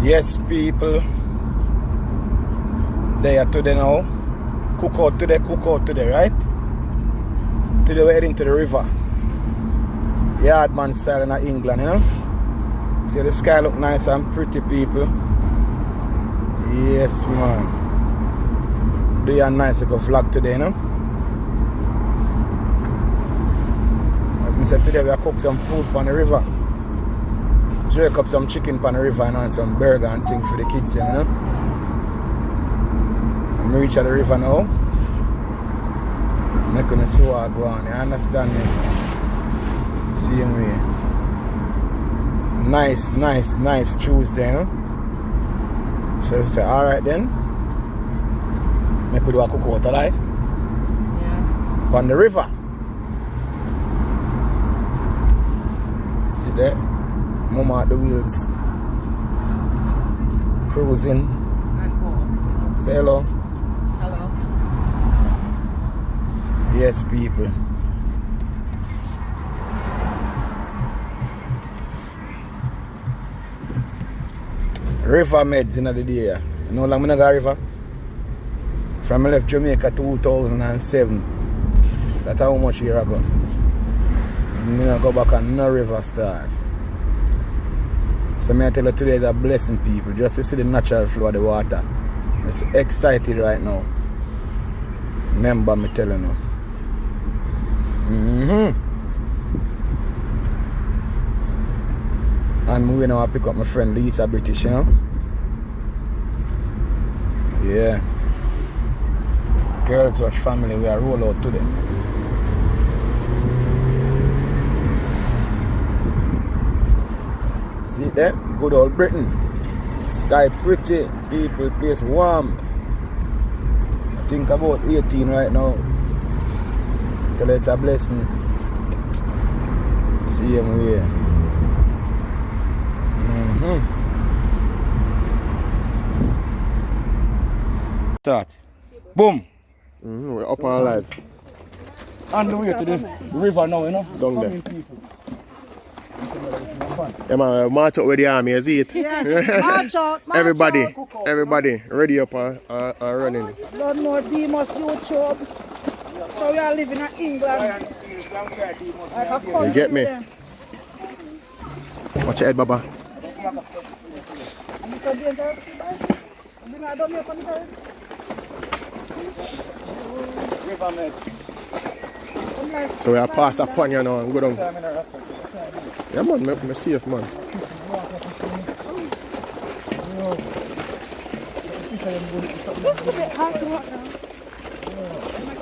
Yes, people. They are today now. Cook out today, right? Today we're heading to the river. Yardman style in England, you know? See the sky look nice and pretty, people. Yes, man. Do a nice little vlog today, you know? As I said, today we cook some food on the river. Jerk up some chicken on the river and some burger and things for the kids, you know? I'm reaching the river now. I'm not gonna see what I go on, you understand me? Same way. Nice Tuesday, you know? So we say, alright then. Make we do a cook out, like? Yeah. On the river. See there? Mama at the wheels. Cruising. Say hello. Hello. Yes, people. River meds in the day. You know how long I go river? From I left Jamaica 2007. That's how much year ago. I go back and no river start. So I tell you today is a blessing, people. Just to see the natural flow of the water. I'm so excited right now. Remember me telling you. And we now pick up my friend Lisa British, you know? Yeah. Girls Watch family, we are roll out today. See there? Good old Britain. Sky pretty, people, place warm. I think about 18 right now. Tell it's a blessing. See him here. Start. Boom. We're up and alive. On the way to the river now, you know? Down there. Yeah, man, march out with the army, you see it? Yes, march out, everybody, ready up and running. Don't know Demos YouTube. So we are living in England. You get me? Watch your head, Baba. So we are past a pan, you know, and go down. Yeah, man, I'm safe, man.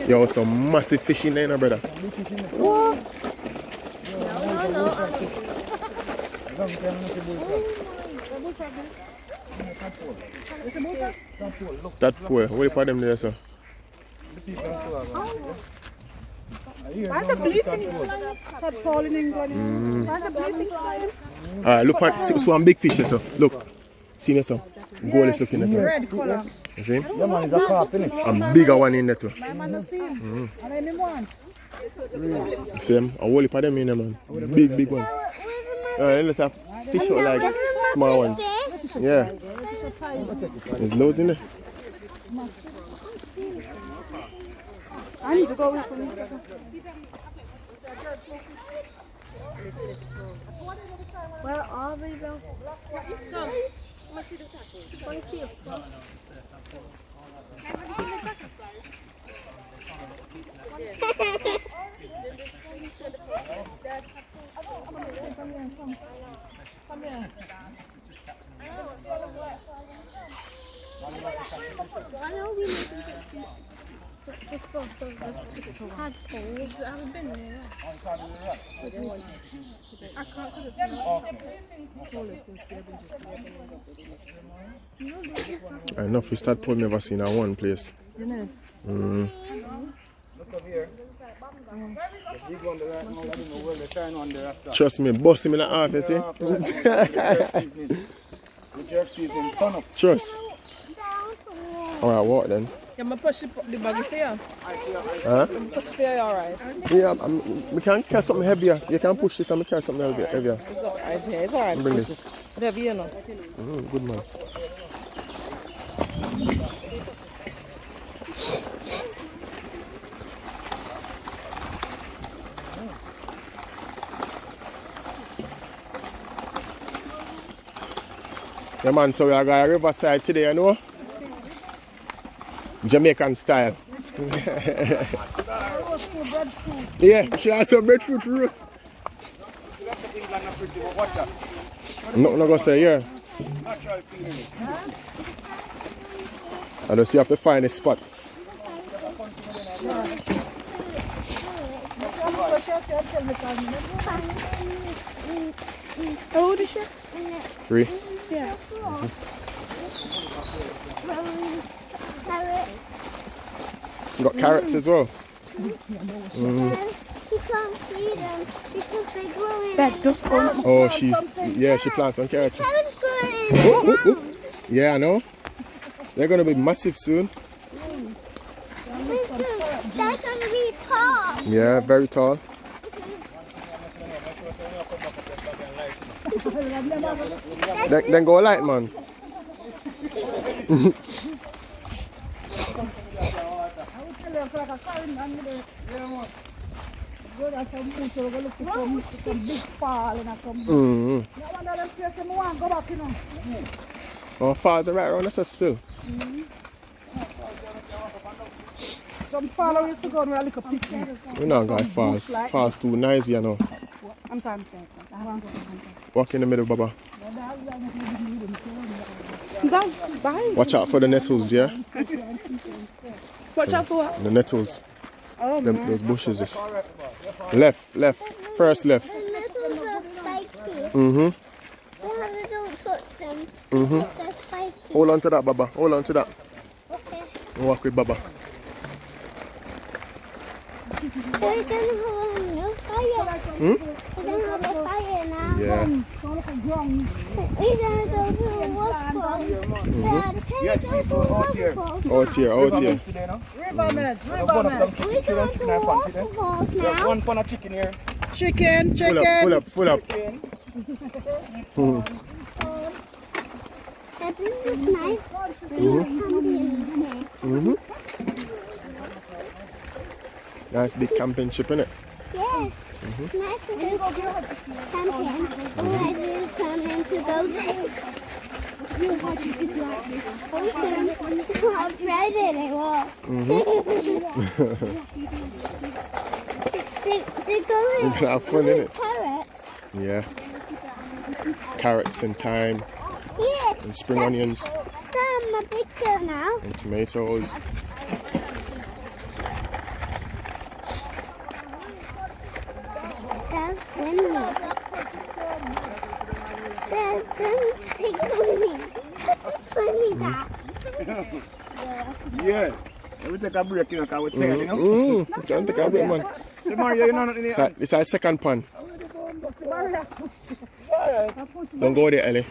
Yo, some massive fish in there, brother. What? That poor. Wait for them there, sir. Alright, look at see one big fish, sir. Look. See this, sir. Goalish looking at sir. Red color. You see? Yeah, man, it's a carp, innit? A bigger one in there too. You see him? A whole heap of them in there, man. Big one. Let's have fish out like small ones. Yeah. There's loads in there. I need to go with them. Where are we though? Come. Let's see the tackle. Thank you. Come here. I know we need to tadpoles, but I haven't been there. I can't I know if we start pulling, never seen in one place. You know? Look up here. The big one there, I don't know where the shine one there. Trust me, bust him in the half, you see? The jerk season, turn up. Trust. Alright, what then? Yeah, I'm push the bag for you. Huh? Push for you, alright? Yeah, we can carry something heavier. You can push this and we carry something heavier. It's alright. Bring this. Whatever you know. Good man. Yeah man, so we are going to Riverside today, you know? Jamaican style. Yeah, she has some breadfruit for us. Nothing I'm going to say, yeah. I just you have to find a spot. How old is she? 3. Yeah. You got carrots as well. You can't see them because they grow in. That's just going. Oh, she plants some carrots. Carrots grow in. Yeah, I know. They're gonna be massive soon. They're gonna be tall. Yeah, very tall. Then go light, man. Oh, falls are right around us still. Some follow used to go and wear a little picture. We're not going falls. Falls too nice, you know. I'm sorry. Walk in the middle, Baba. Bye. Watch out for the nettles, yeah? Watch out for what? The nettles. Oh, Those bushes. Left. First left. The nettles are spiky. Mm-hmm. Don't touch them. They're spiky. Hold on to that, Baba. Hold on to that. Okay. Walk with Baba. They're gonna have a new fire. We're gonna have a fire now. Yeah. We're gonna go to the waterfall. Dad, can we go to the waterfalls now? Out here. We're going to the waterfalls now. One pound of chicken here. Chicken. Full up. That is just nice. Nice big camping trip, innit? Yes. Nice to go camping. Otherwise it'll turn into those. It's not bread anymore. They go in. We're gonna have fun, innit? Carrots. Yeah. Carrots and thyme Yeah. and spring onions I'm a big girl now. and tomatoes. That's windy. That's tickling me. Put me down. Yeah. We take a break, you know, because we're tired, you know. Can't take a break, man. So, Mario, you know nothing here. This is our second pan. Don't go there, Ellie.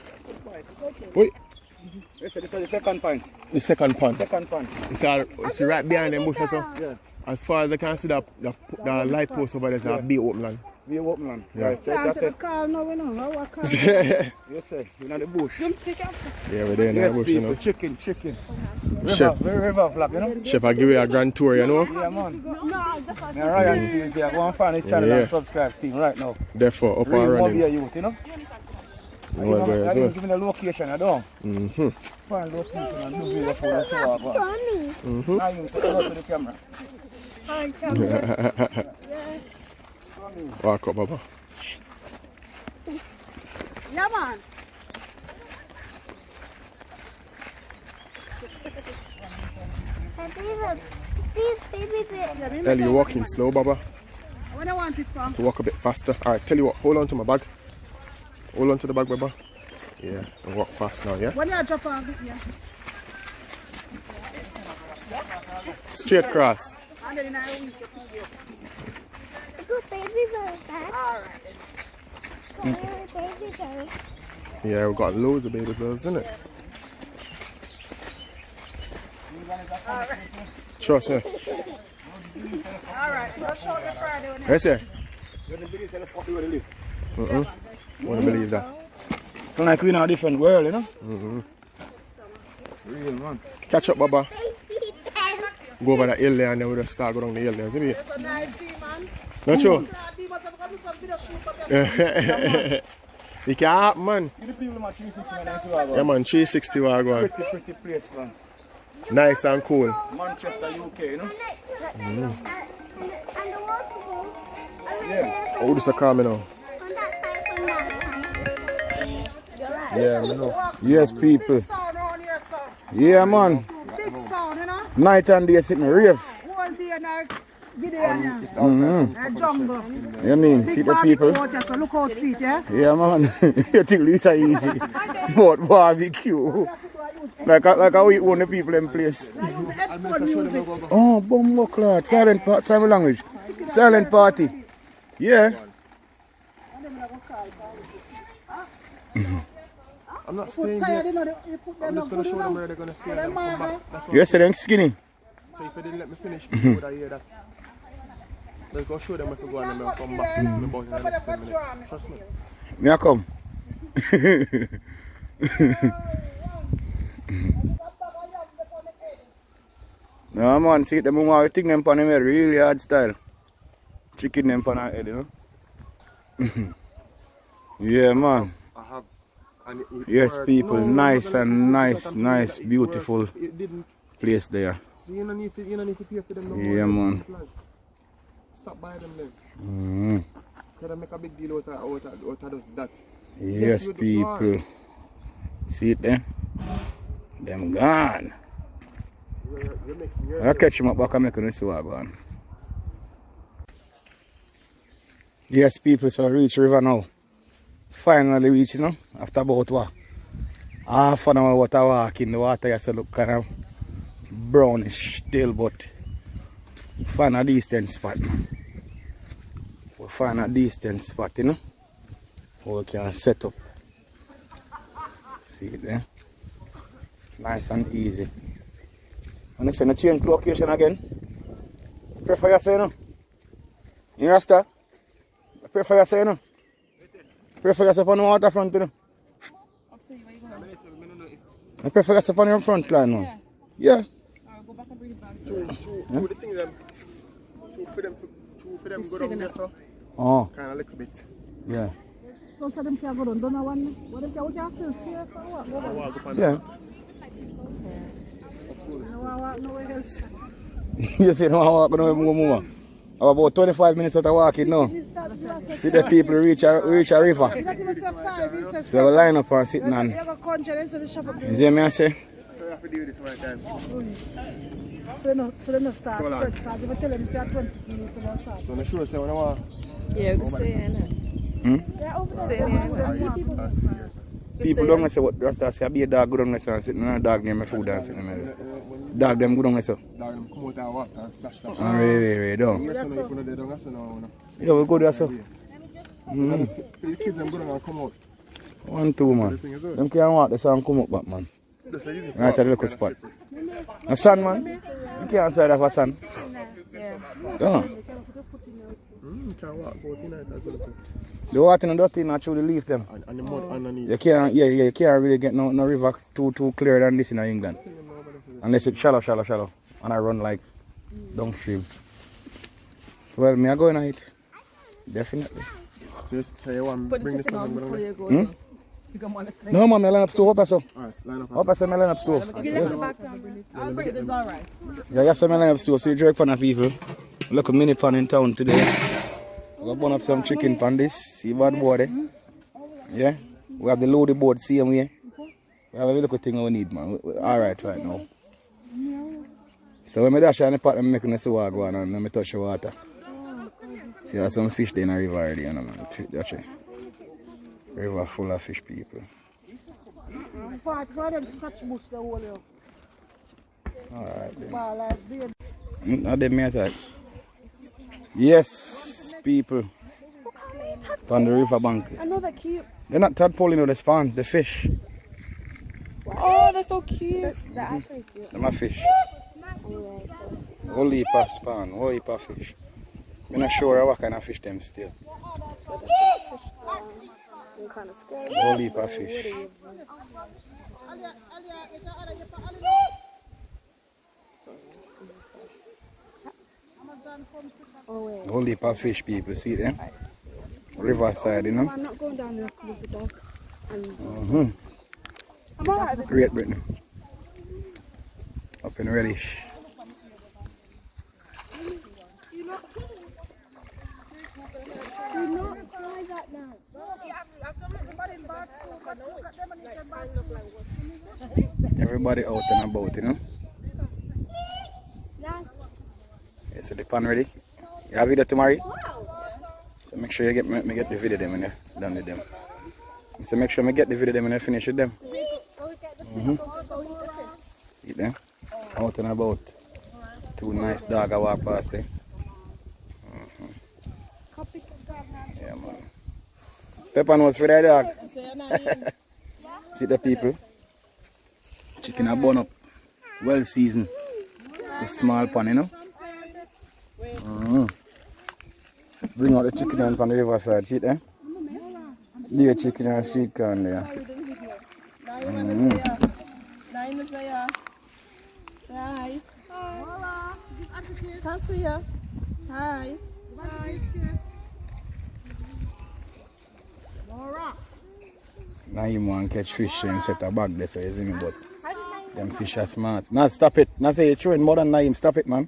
Wait. This is the second pan. The second pan. Second pan. It's right behind them bushes. So. Yeah. As far as I can see, the light post over there is a big open land. We are open land. Yeah. Right, so that's it. Yeah, Yes, sir. You know the bush. we're there in the Yes, bush, you people. know. Chicken. Chef. River vlog, you know. Chef, I give you a grand tour, you know. Yeah, man. Yeah, Ryan sees here. Go and find his channel and subscribe to him right now. Therefore, up and Real running. Mobile youth, you know. I didn't give me the location, I don't. Find location and do video for us. Funny. Now you say hello to the camera. Walk up, Baba. Yeah, man. These baby bits. Ellie, you're walking slow, Baba. What do I want it from? To walk a bit faster. Alright, tell you what, hold on to my bag. Hold on to the bag, Baba. Yeah, and walk fast now, yeah? When you drop off it, yeah. Straight cross. Good baby bird, Dad. Baby bird. Yeah, we've got loads of baby birds, innit? Trust me. Alright, we'll show the Friday. Yes, sir. You're the biggest coffee where they live. Wanna believe that. Like we're in a different world, you know? Real, man. Catch up, Baba. Go over the hill there and then we'll just start going down the hill there, see? That's a nice sea, man. Not sure? He must have come some video shoot for them. You can't happen, man. You the people in 360 man, that's what I Yeah, man, 360 we're going. Pretty place, man. Nice and cool. Manchester, UK, you know? And the waterfall. Yeah. Oh, this is coming now. From that side. Yeah, I know. Yes, people. Sound around here, sir. Yeah, man. Big sound, you know? Night and day sitting rave. Whole day and I get there. Jungle. You mean, see Big the people? barbecue out here, so look out feet, yeah? Yeah, man. You think this is easy? But barbecue. Like how we own the people in place. I use the headphone music. Oh, bumbo clot. Silent language. Silent party. Yeah. I'm not staying Tired, there. you know, they put them I'm just up going to good show them enough. where they're going to stay and then come back. That's what You said they're skinny. So if they didn't let me finish, people would have heard that. Let's go show them if we go and then we'll come back and listen about in the next 10 minutes. Trust me. Me I come. No man, see them want to think them on them head really hard style. Chicken them on our head, you know. Yeah, man. I have. And it Yes, worked. people, No, nice it wasn't and like nice, it nice, worked. beautiful It didn't. place there. So you don't need to pay for them no more. Yeah, man. Stop by them then. Mm. Could I make a big deal out of just that? Yes, you do people. See it there? Them gone. I'll catch him up back and make them see what gone. Yes, people, so reach river now. Finally reach, you know, after about what? Half an hour water walk in the water, you see look kind of brownish still, but find a decent spot, man. We find a decent spot, you know, where we can set up. See it there? Nice and easy. And you say no change location again? Prefer you say no? You understand? Prefer you say no? Prefer you say on the waterfront, you know? I prefer you say on your front line, no? Yeah. I'll go back and bring it back. Two the things for them go down there, so. Oh, Kind of a little bit. yeah. So them can go down, don't know one. What them can still see us or what? I walk up and Yeah. Nowhere else. You see, no, I walk no more. I'm about 25 minutes out of walking now. See the people reach a river. So we line up and sitting on. You see me I say? so you have to do this one time. So they don't start So long. first, because if I tell them it's at 20 minutes, they don't start. So I'm sure say when I want. Yeah, we say it. Yeah, over there. People don't say what Rasta say, I be a dog go down there and sitting on a dog near my food and sitting there. Dog them go down there so. Dog them come out and walk and flash. And really, don't. Yes, no, if you know they don't have to know. Yeah, we go there so. The kids them go down and come out. 1, 2 man. Them can't walk the sun come up back man. That's a easy Right at the local spot. A sun man. You can't side of a sun. Yeah. You can't walk out tonight as well. The water and dirty naturally leave them. And the mud underneath. You can't you can't really get no river too clear than this in England. Unless it's shallow. And I run like downstream. Well, me I go in it. Definitely. So you say you want to bring this on Before there? you go. Hmm? You come on the No man, me line up stove up so. Alright, line up. Up I say me line up stove. I'll bring it, it's alright. Yeah, you say me line up stove. See jerk pan of people. Look a mini pan in town today. We're going to have some chicken pan this. See bad boy there? Yeah? We have the loaded board same way. We have a little thing we need, man. Alright right now. So when I dash on the pot, I'm making a sewer go on and I touch the water. See, there's some fish there in the river already, you know, man. That's it. River full of fish, people. For them scratch bush the whole year. Alright then. Well, like beard. Not them me attack. Yes, people. On the river bank. I know they're cute. They're not tadpole, you know, the spawns, the fish. Oh, they're so cute. They're actually cute. They're my fish. Whole heap of spawn, whole heap of fish. I'm not sure what kind of fish them still. I'm kind of scared. Whole heap of fish. Oh, wait. Whole heap of fish, people. See them? Riverside, you know? I'm not going down there because of the dog. I'm alright. Great Britain. Up in Reddish. Do not try that now. Everybody out and about, you know? That's Yeah, so the pan ready? You have video tomorrow? So make sure you get me get the video them when you're done with them. So make sure I get the video them when I finish with them. See them? Out and about. Two nice dogs I walk past them. Yeah, man. Pepper nose for that dog. See the people? Chicken are bun up. Well seasoned. The small pan, you know? Bring out the chicken in from the riverside, see there? Leave chicken and sweet corn there. Hi. Can't see ya. Hi. Now you want to catch fish and set a bag there, so you see me, but them fish are smart. Nah, stop it. Nah, say you're throwing mud on Naim. Stop it, man.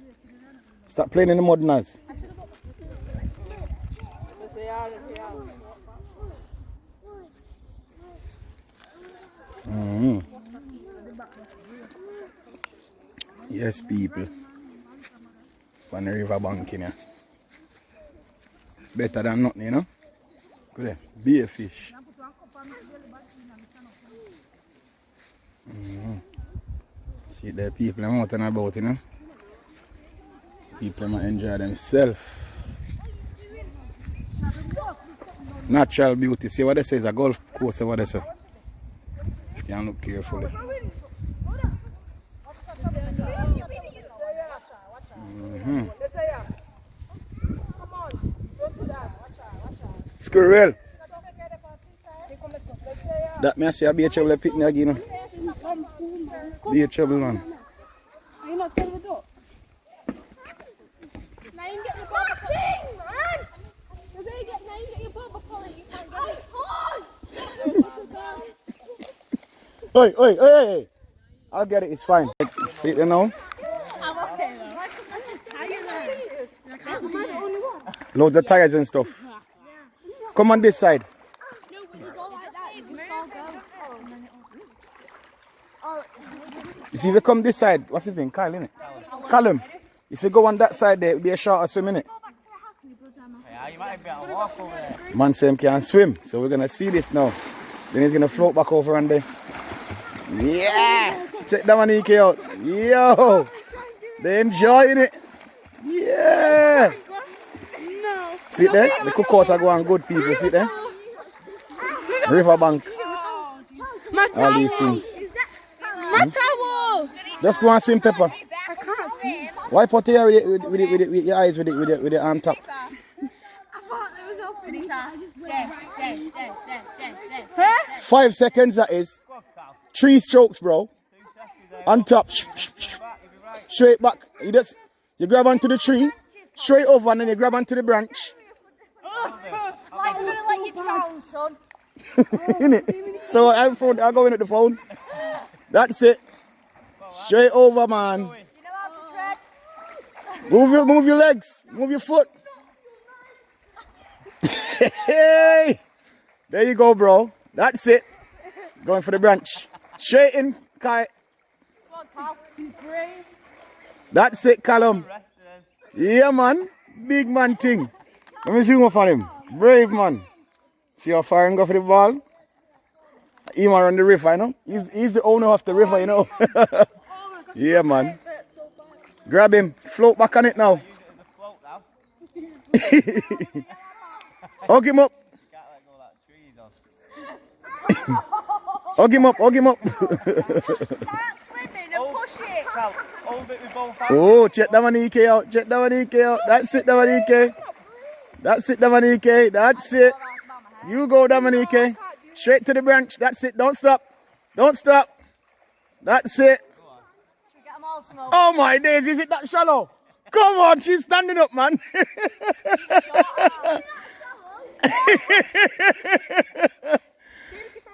Stop playing in the mud, Naz. Yes, people. On the river bank, you know. Better than nothing, you know. Good, be a fish. See the people out and about, you know. People might enjoy themselves. Natural beauty. See what they say is a golf course over there, sir. You can look carefully. Squirrel. That may I say a be a trouble picnic again. Be a trouble, man. Are you not scared of the dog? Naim, get the bubble thing, man! Because they get Naim, get your bubble collie. You can't get it. Oi, oi, oi, oi. I'll get it, it's fine. See it now? I'm okay though. That's a tiger though. Loads of tires and stuff. Come on this side. No, when you go like that, it's all go. Oh. You see, if you come this side, what's his name? Kyle, innit? Callum. If you go on that side there, it'll be a shorter swim, innit? Yeah, you might be able to walk over there. Man Sam can't swim, so we're gonna see this now. Then he's gonna float back over and there. Yeah! Check that one EK out. Yo! They enjoying it. Yeah! See there? The cookout are going good, people. See there? Riverbank. All these things. My towel! Just go and swim, Pepper. I can't swim. Wipe out here with your eyes with the arm top. I thought it was open. Huh? 5 seconds, that is. 3 strokes, bro. On top. Straight back. You grab onto the tree. Straight over and then you grab onto the branch. I'm going to let you drown, son. Innit? So I'll go in at the phone. That's it. Straight over, man. You know how to tread? Move your legs. Move your foot. Hey! There you go, bro. That's it. Going for the branch. Straight in, Kai. That's it, Callum. Yeah, man. Big man thing. Let me zoom up on him. Brave man. See how far and go for the ball? He man on the river, you know? He's the owner of the river, you know? Yeah, man. Grab him. Float back on it now. Hug him up. Hug him up, hug him up. Start swimming and push it. Hold it with both hands. Oh, check that one EK out. Check that one EK out. That's it, that one EK. That's it, that one EK. That's it. You go, Dominique. Straight to the branch. That's it. Don't stop. Don't stop. That's it. Oh my days, is it that shallow? Come on, she's standing up, man.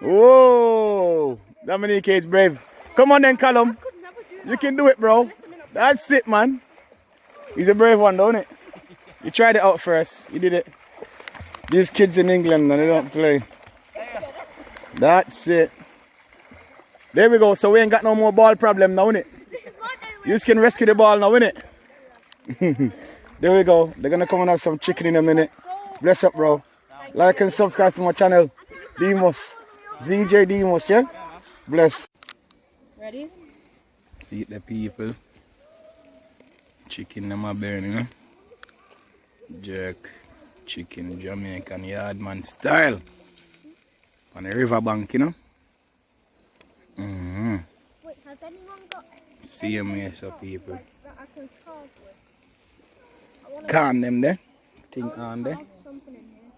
Whoa, Dominique is brave. Come on then, Callum. You can do it, bro. That's it, man. He's a brave one, don't it? You tried it out first. You did it. These kids in England, they don't play. That's it. There we go. So we ain't got no more ball problem now, innit? You just can rescue the ball now, innit? There we go. They're gonna come and have some chicken in a minute. Bless up, bro. Like and subscribe to my channel. Demos. ZJ Demos, yeah? Bless. Ready? See the people. Chicken them a burn, you know? Jerk. Chicken Jamaican yardman style. On the riverbank, you know? Wait, has anyone got See them here, so people. that I can carve with? Calm them there. Think on there. Something in here.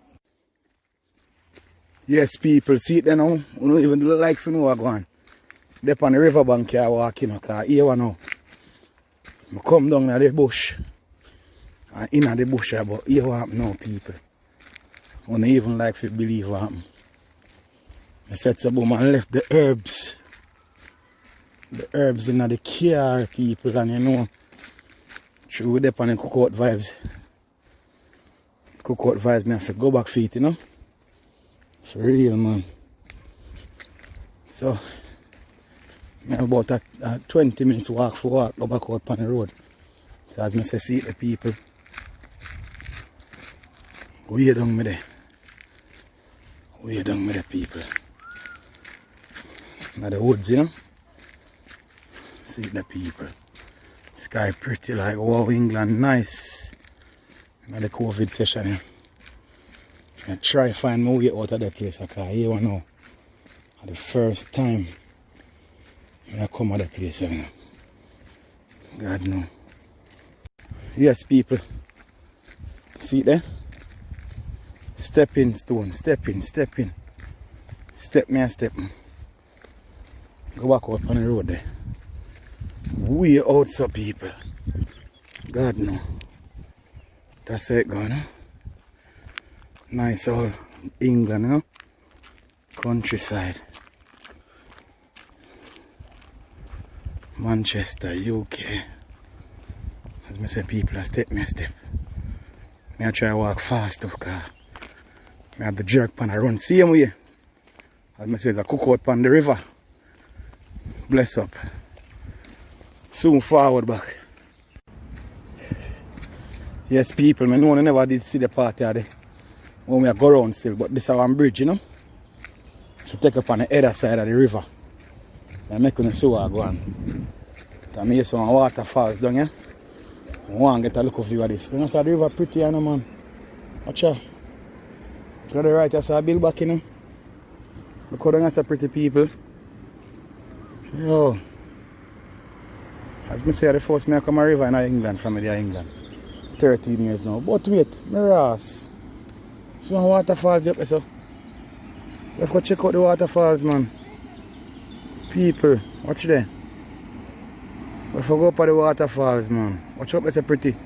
Yes, people, see it there now. We don't even look like you know what going on. They're on the riverbank here walking, because here we know. I come down to the bush. And in the bush here, but here what happen now, people. I don't even like to believe what happened. I said so, boom, and left the herbs. The herbs in the car, people, and you know, through them on the cookout vibes. Cookout vibes, me have to go back feet, you know. For real, man. So, I have about a 20 minutes walk for walk, go back out on the road. So as I say, see the people. Way down me there. Way down me there, people. Now the woods, you know. See the people. Sky pretty like wow, England nice. Now the COVID session here. I try to find my way out of the place because here I know. For the first time I come out of the place, you know. God know. Yes, people. See it there? Stepping stone, stepping. Step me a step. Go back out on the road there. Way out, so people. God know. That's how it going, huh? Nice old England, you know? Countryside. Manchester, UK. As I say, people, I step me a step. I try to walk fast because I have the jerk pan I run same way. As I say, I cook out on the river. Bless up. Soon forward back. Yes, people, I know I never did see the party there. When we go around still, but this is one bridge, you know. So take up on the other side of the river. I make you see what I go on. I hear some waterfalls down here. I want to get a look of view of this. You know, so the river pretty, you know, man. Watch out. To the right, I saw a bill back, you know. Look how down there pretty people. Yo. As I say, the first time I come a river in England, from England. 13 years now. But wait, my ass. Some waterfalls up there, so. Let's go check out the waterfalls, man. People, watch there. Let's go up at the waterfalls, man. Watch out, that's a pretty.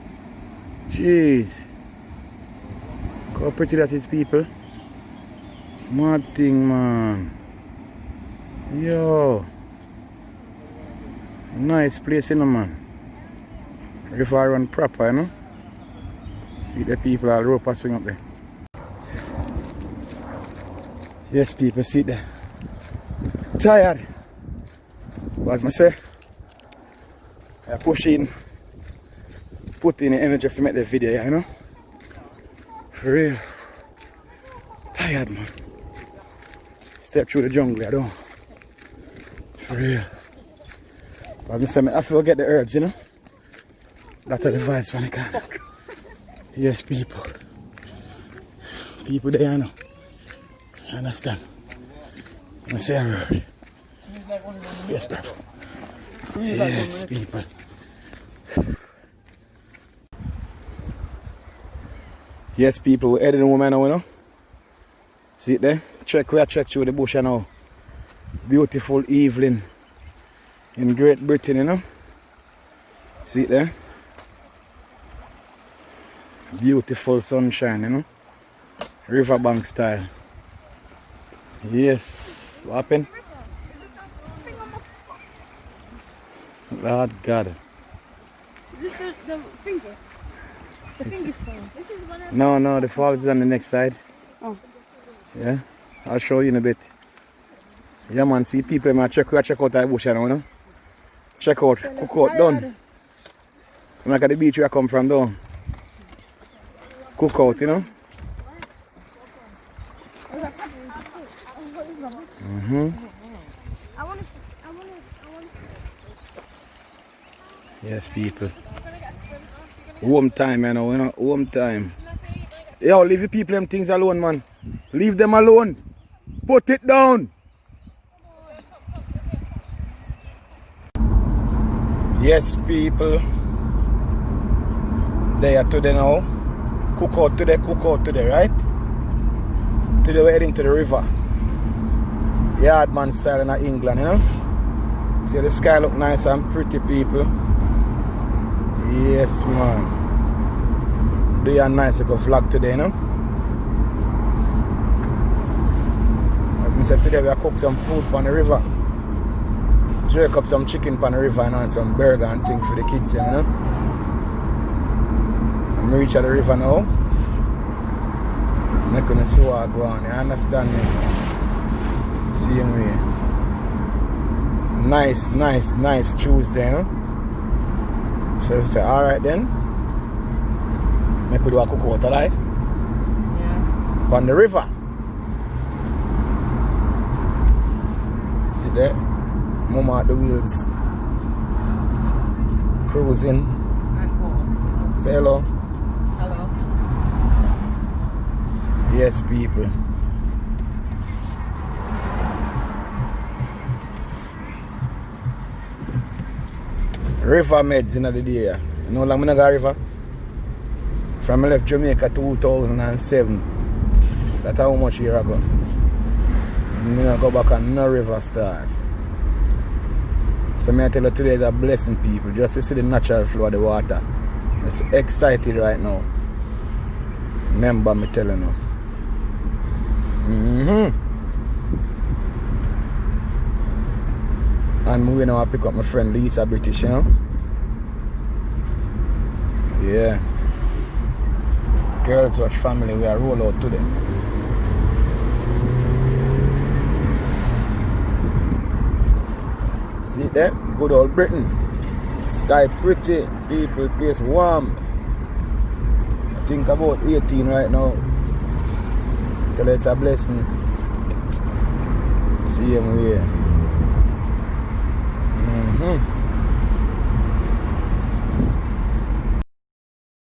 Jeez. Look how pretty that is, people. Mad thing, man. Yo. Nice place, you know, man. River run proper, you know. See the people all rope swing up there. Yes, people, see there. Tired. But as I say, I push in, put in the energy to make the video, you know. For real. Tired, man. Step through the jungle, I don't. For real. But as I say, I have to get the herbs, you know. That's the vibes when I can. Yes, people. People there, you know. You understand? I say a word. Yes, bro. Yes, people. Yes, people, we're heading home now, you know. See it there? We are check through the bush now. Beautiful evening in Great Britain, you know. See it there? Beautiful sunshine, you know. Riverbank style. Yes. What happened? Lord God. Is this the finger? The finger's falling. This is one of No, the falls is on the next side. Oh. Yeah, I'll show you in a bit. Yeah, man, see people, man, check out that bush, you know. Check out, cook out, done. Like at the beach where I come from, down. Cook out, you know. Yes, people. Home time, you know, home time. Yo, leave the people them things alone, man. Leave them alone. Put it down. Yes, people. They are today now. Cook out today, right? Today we're heading to the river. Yardman style in England, you know. See the sky look nice and pretty, people. Yes, man. Do a nice little vlog today, you know. As I said, today we are cook some food on the river. Jerk up some chicken on the river and some burger and things for the kids, you know. I'm reach at the river now. I'm not gonna see what I go on, you understand me? Same way. Nice Tuesday, you know. So say, alright then. Make we do a cook out, alright? Yeah. On the river. See there? Mama at the wheels. Cruising. Say hello. Hello. Yes, people. River meds in the day. You know how long I got river? From I left Jamaica 2007. That's how much year ago. I go back and no river start. So I tell you today is a blessing, people. Just to see the natural flow of the water. I'm so excited right now. Remember me telling you. And we now pick up my friend Lisa British, you know. Yeah. Girls Watch family, we are roll out today. See there? Good old Britain. Sky pretty, people, place warm. I think about 18 right now. Tell it's a blessing. See him here.